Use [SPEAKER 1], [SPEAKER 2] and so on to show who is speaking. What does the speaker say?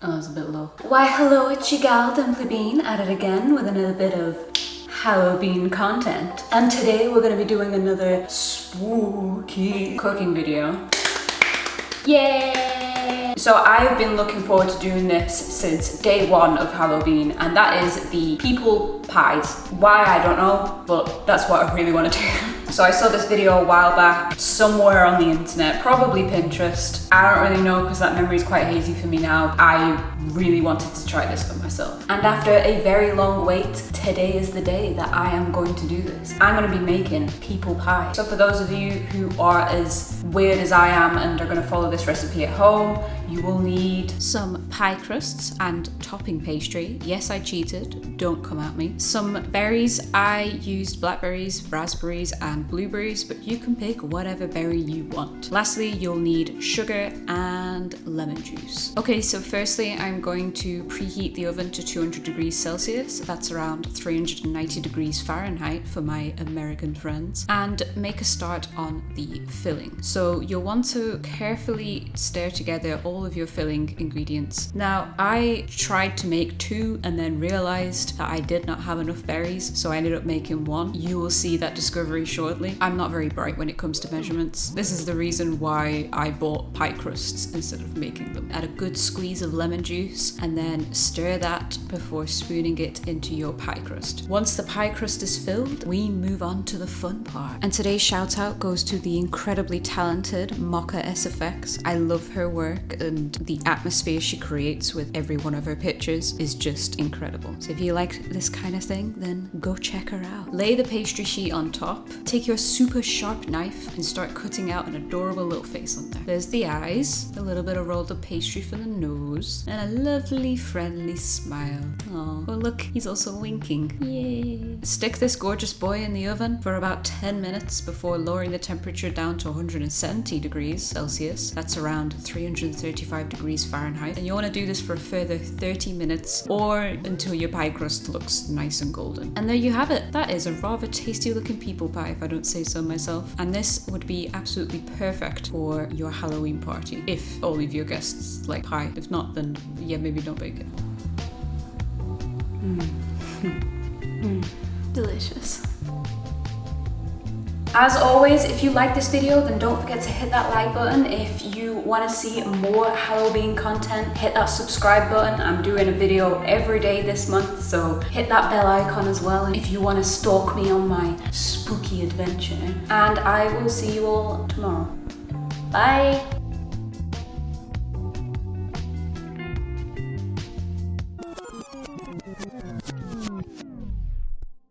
[SPEAKER 1] Oh, it's a bit low. Why hello, it's your gal Bean at it again with another bit of Hallobean content. And today we're going to be doing another spooky cooking video. Yay! So I've been looking forward to doing this since day one of Hallobean, and that is the people pies. Why, I don't know, but that's what I really want to do. So I saw this video a while back, somewhere on the internet, probably Pinterest. I don't really know because that memory is quite hazy for me now. I really wanted to try this for myself. And after a very long wait, today is the day that I am going to do this. I'm going to be making people pie. So for those of you who are as weird as I am and are going to follow this recipe at home, you will need some pie crusts and topping pastry. Yes, I cheated, don't come at me. Some berries, I used blackberries, raspberries and blueberries, but you can pick whatever berry you want. Lastly, you'll need sugar and lemon juice. Okay, so firstly, I'm going to preheat the oven to 200 degrees Celsius. That's around 390 degrees Fahrenheit for my American friends. And make a start on the filling. So you'll want to carefully stir together all of your filling ingredients. Now, I tried to make 2 and then realized that I did not have enough berries, so I ended up making 1. You will see that discovery shortly. I'm not very bright when it comes to measurements. This is the reason why I bought pie crusts instead of making them. Add a good squeeze of lemon juice and then stir that before spooning it into your pie crust. Once the pie crust is filled, we move on to the fun part. And today's shout out goes to the incredibly talented Mocha SFX. I love her work, and the atmosphere she creates with every one of her pictures is just incredible. So if you like this kind of thing, then go check her out. Lay the pastry sheet on top, take your super sharp knife and start cutting out an adorable little face on there. There's the eyes, a little bit of rolled up pastry for the nose, and a lovely friendly smile. Oh, look, he's also winking. Yay! Stick this gorgeous boy in the oven for about 10 minutes before lowering the temperature down to 170 degrees Celsius. That's around 335 degrees Fahrenheit. And you want to do this for a further 30 minutes or until your pie crust looks nice and golden. And there you have it. That is a rather tasty looking people pie, if I don't say so myself. And this would be absolutely perfect for your Halloween party, if all of your guests like pie. If not, then yeah, maybe don't bake it. Delicious. As always, if you like this video, then don't forget to hit that like button. If you want to see more Hallobean content, hit that subscribe button. I'm doing a video every day this month, so hit that bell icon as well if you want to stalk me on my spooky adventure. And I will see you all tomorrow. Bye!